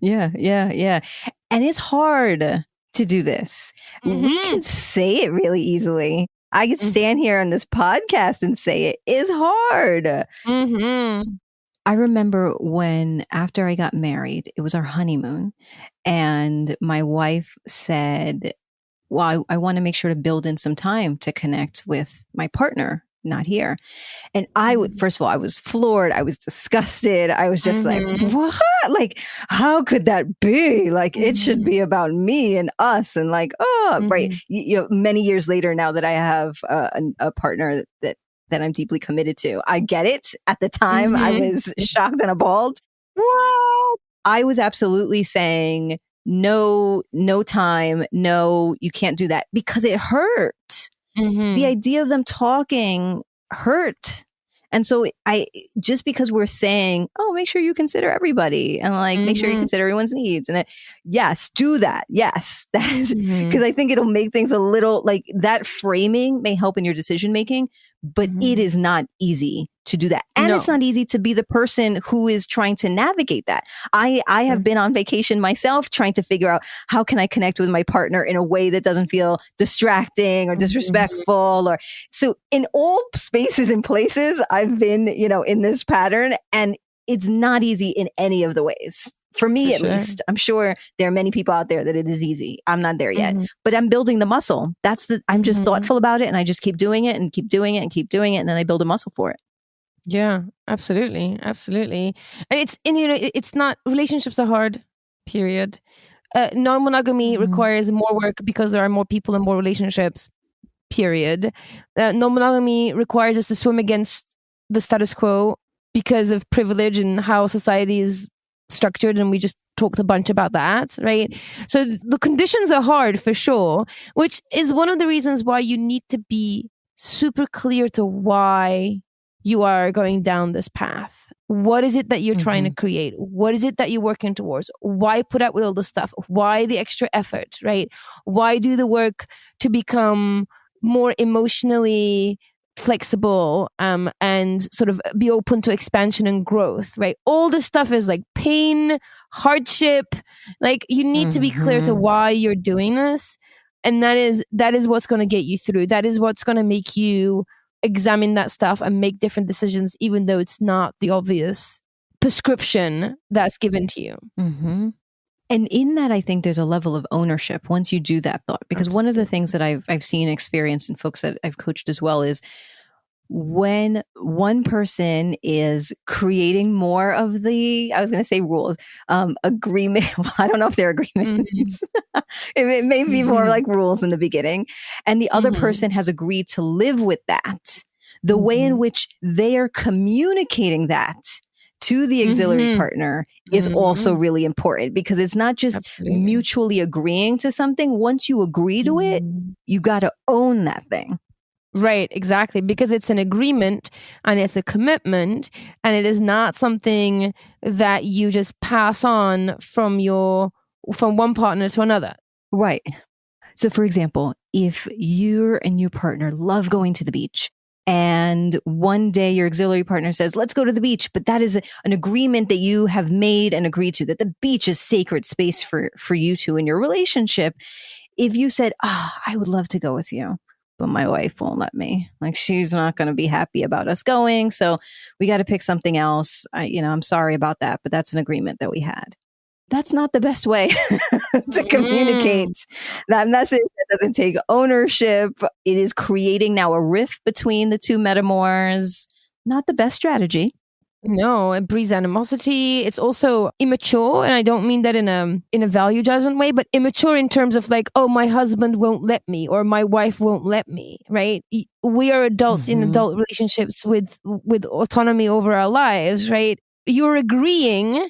Yeah. And it's hard to do this. We can say it really easily. I could stand here on this podcast and say it is hard. I remember when, after I got married, it was our honeymoon, and my wife said, well, I want to make sure to build in some time to connect with my partner, not here. And first of all, I was floored. I was disgusted. I was just like, what? Like, how could that be? Like, it should be about me and us. And like, right. Many years later, now that I have a partner that I'm deeply committed to, I get it. At the time, I was shocked and appalled. What? I was absolutely saying, no time. No, you can't do that, because it hurt. The idea of them talking hurt. And so just because we're saying, oh, make sure you consider everybody, and like, make sure you consider everyone's needs. And yes, do that. Yes. That is, because I think it'll make things a little, like, that framing may help in your decision making, but it is not easy to do that. And it's not easy to be the person who is trying to navigate that. I have been on vacation myself trying to figure out, how can I connect with my partner in a way that doesn't feel distracting or disrespectful, or so in all spaces and places I've been, in this pattern, and it's not easy in any of the ways. For me, at least. I'm sure there are many people out there that it is easy. I'm not there yet, but I'm building the muscle. I'm just thoughtful about it, and I just keep doing it and keep doing it and keep doing it. And then I build a muscle for it. Yeah, absolutely. And it's not, relationships are hard, period. Non-monogamy requires more work because there are more people and more relationships, period. Non-monogamy requires us to swim against the status quo because of privilege and how society is structured, and we just talked a bunch about that, right? So the conditions are hard for sure, which is one of the reasons why you need to be super clear to why you are going down this path. What is it that you're trying to create? What is it that you're working towards? Why put up with all the stuff? Why the extra effort, right? Why do the work to become more emotionally flexible and sort of be open to expansion and growth, right? All this stuff is like pain, hardship. Like, you need to be clear to why you're doing this, and that is what's going to get you through. That is what's going to make you examine that stuff and make different decisions, even though it's not the obvious prescription that's given to you. And in that, I think there's a level of ownership once you do that thought, because one of the things that I've seen and experienced in folks that I've coached as well is, when one person is creating more of the, I was going to say rules, agreement. Well, I don't know if they're agreements. It may be more like rules in the beginning. And the other person has agreed to live with that. The way in which they are communicating that to the auxiliary partner is also really important, because it's not just mutually agreeing to something. Once you agree to it, you got to own that thing. Right, exactly. Because it's an agreement and it's a commitment, and it is not something that you just pass on from one partner to another. Right. So for example, if you and your partner love going to the beach, and one day your auxiliary partner says, let's go to the beach, but that is an agreement that you have made and agreed to, that the beach is sacred space for you two in your relationship. If you said, I would love to go with you, but my wife won't let me. Like, she's not going to be happy about us going. So we got to pick something else. I'm sorry about that, but that's an agreement that we had. That's not the best way to communicate that message. That doesn't take ownership. It is creating now a rift between the two metamors. Not the best strategy. No, it breeds animosity. It's also immature, and I don't mean that in a value judgment way, but immature in terms of like, oh, my husband won't let me, or my wife won't let me, right? We are adults in adult relationships with autonomy over our lives, right? You're agreeing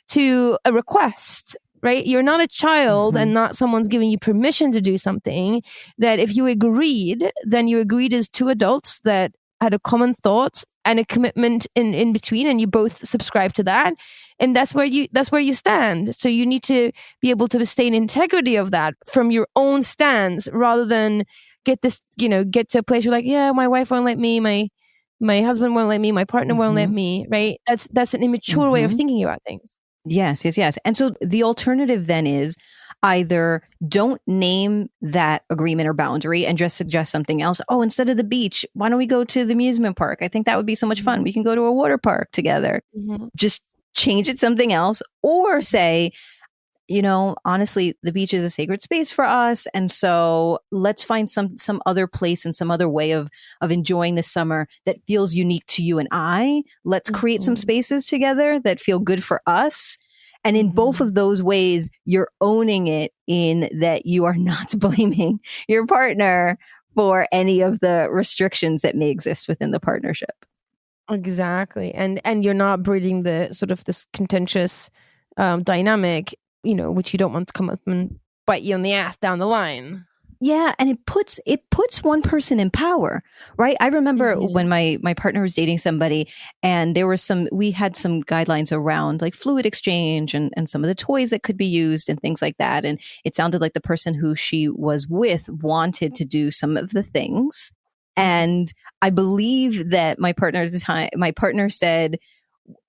to a request, right? You're not a child and not someone's giving you permission to do something. That if you agreed, then you agreed as two adults that had a common thought and a commitment in between, and you both subscribe to that. And that's where you stand. So you need to be able to stay in integrity of that from your own stance, rather than get to a place where like, yeah, my wife won't let me, my husband won't let me, my partner won't let me, right? That's an immature way of thinking about things. Yes. And so the alternative then is either don't name that agreement or boundary and just suggest something else. Oh, instead of the beach, why don't we go to the amusement park? I think that would be so much fun. We can go to a water park together. Just change it something else, or say, honestly, the beach is a sacred space for us. And so let's find some other place and some other way of enjoying this summer that feels unique to you and I. Let's create some spaces together that feel good for us. And in both of those ways, you're owning it in that you are not blaming your partner for any of the restrictions that may exist within the partnership. Exactly. And you're not breeding the sort of this contentious dynamic, which you don't want to come up and bite you on the ass down the line. Yeah, and it puts one person in power, right? I remember when my partner was dating somebody, and we had some guidelines around like fluid exchange and some of the toys that could be used and things like that. And it sounded like the person who she was with wanted to do some of the things. And I believe that my partner at the time, said,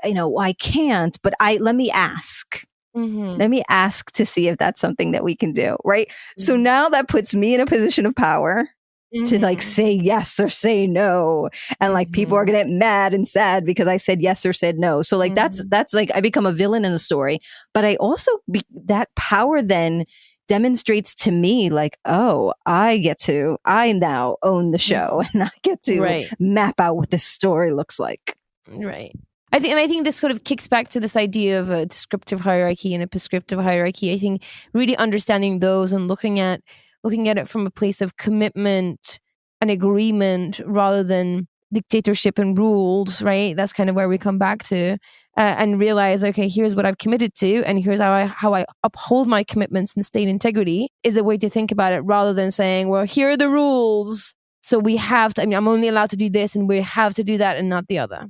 I can't, but let me ask. Let me ask to see if that's something that we can do. Right. So now that puts me in a position of power to like say yes or say no. And like people are going to get mad and sad because I said yes or said no. So like that's like I become a villain in the story. But I also that power then demonstrates to me like, oh, I now own the show and I get to map out what this story looks like. Right. I think this sort of kicks back to this idea of a descriptive hierarchy and a prescriptive hierarchy. I think really understanding those and looking at it from a place of commitment and agreement rather than dictatorship and rules, right? That's kind of where we come back to and realize, okay, here's what I've committed to, and here's how I uphold my commitments and stay in integrity is a way to think about it, rather than saying, well, here are the rules, so we have to. I'm only allowed to do this, and we have to do that, and not the other.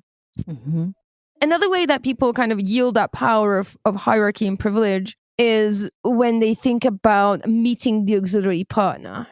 Another way that people kind of yield that power of hierarchy and privilege is when they think about meeting the auxiliary partner.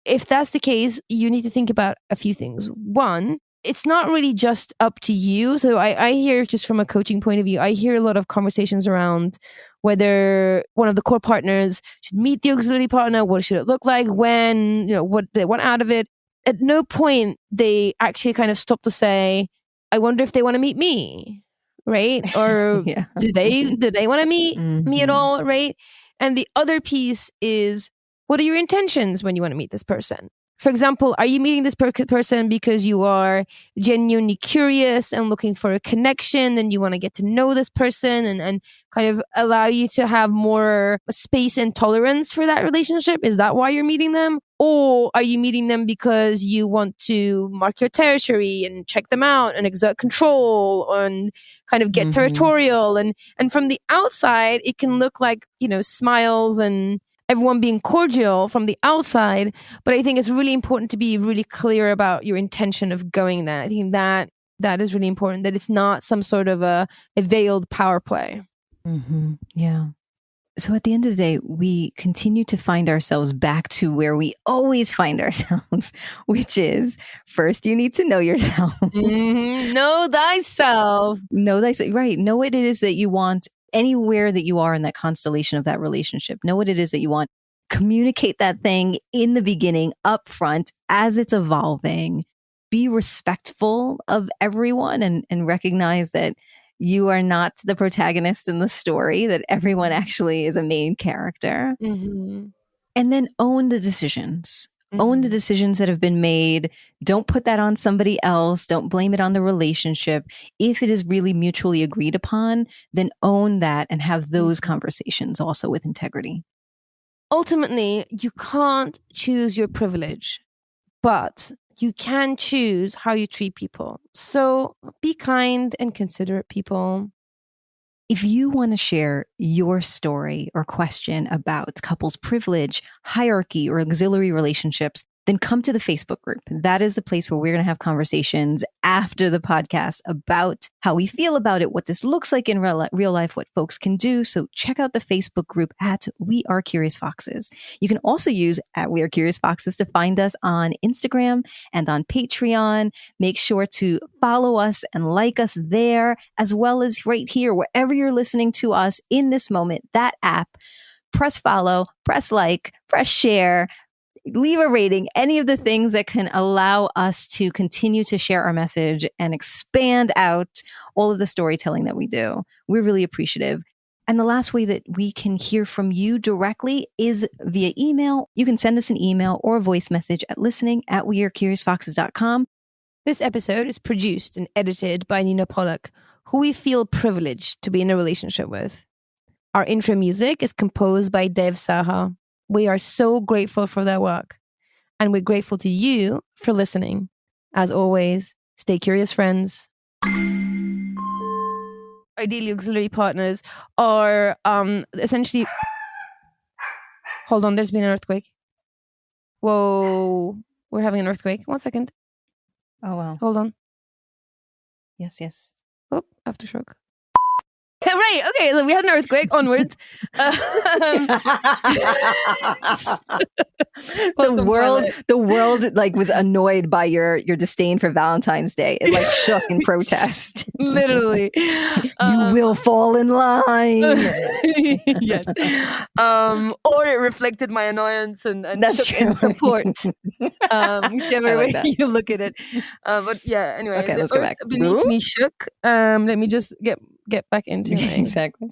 If that's the case, you need to think about a few things. One, it's not really just up to you. So I hear, just from a coaching point of view, I hear a lot of conversations around whether one of the core partners should meet the auxiliary partner, what should it look like, when, what they want out of it. At no point they actually kind of stop to say, I wonder if they want to meet me. Right? Or do they want to meet me at all? Right? And the other piece is, what are your intentions when you want to meet this person? For example, are you meeting this person because you are genuinely curious and looking for a connection, and you want to get to know this person and kind of allow you to have more space and tolerance for that relationship? Is that why you're meeting them? Or are you meeting them because you want to mark your territory and check them out and exert control and kind of get territorial? And from the outside, it can look like, smiles and everyone being cordial from the outside. But I think it's really important to be really clear about your intention of going there. I think that is really important, that it's not some sort of a veiled power play. Yeah. So at the end of the day, we continue to find ourselves back to where we always find ourselves, which is, first, you need to know yourself. Know thyself. Know thyself. Right. Know what it is that you want anywhere that you are in that constellation of that relationship. Know what it is that you want. Communicate that thing in the beginning, up front, as it's evolving. Be respectful of everyone and recognize that you are not the protagonist in the story, that everyone actually is a main character. And then own the decisions. Own the decisions that have been made. Don't put that on somebody else. Don't blame it on the relationship. If it is really mutually agreed upon, then own that and have those conversations also with integrity. Ultimately, you can't choose your privilege, but you can choose how you treat people. So be kind and considerate, people. If you want to share your story or question about couples privilege, hierarchy, or auxiliary relationships, then come to the Facebook group. That is the place where we're going to have conversations after the podcast about how we feel about it, what this looks like in real life, what folks can do. So check out the Facebook group at We Are Curious Foxes. You can also use at We Are Curious Foxes to find us on Instagram and on Patreon. Make sure to follow us and like us there, as well as right here, wherever you're listening to us in this moment, that app. Press follow, press like, press share, leave a rating, any of the things that can allow us to continue to share our message and expand out all of the storytelling that we do. We're really appreciative. And the last way that we can hear from you directly is via email. You can send us an email or a voice message at listening@wearecuriousfoxes.com. This episode is produced and edited by Nina Pollock, who we feel privileged to be in a relationship with. Our intro music is composed by Dev Saha. We are so grateful for their work, and we're grateful to you for listening. As always, stay curious, friends. Ideally, auxiliary partners are essentially... Hold on, there's been an earthquake. Whoa, we're having an earthquake. 1 second. Oh, wow. Hold on. Yes. Oh, aftershock. Right, okay, so we had an earthquake. Onwards. The world like was annoyed by your disdain for Valentine's Day. It like shook in protest. Literally. You will fall in line. Yes. Or it reflected my annoyance and That's shook in support. Whichever way that. you look at it. But yeah, anyway. Okay, the let's go earth back. beneath me shook. Let me just get back into it. Exactly.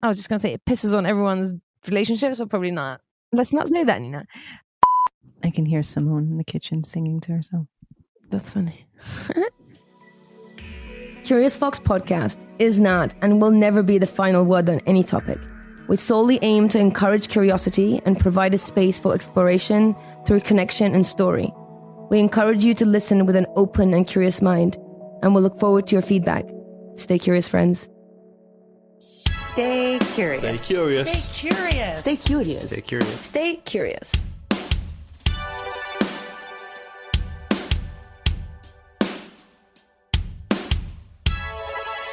I was just going to say it pisses on everyone's relationships, but probably not. Let's not say that, Nina. I can hear Simone in the kitchen singing to herself. That's funny. Curious Fox Podcast is not and will never be the final word on any topic. We solely aim to encourage curiosity and provide a space for exploration through connection and story. We encourage you to listen with an open and curious mind, and we'll look forward to your feedback. Stay curious, friends. Stay curious. Stay curious. Stay curious. Stay curious. Stay curious. Stay curious.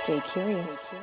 Stay curious.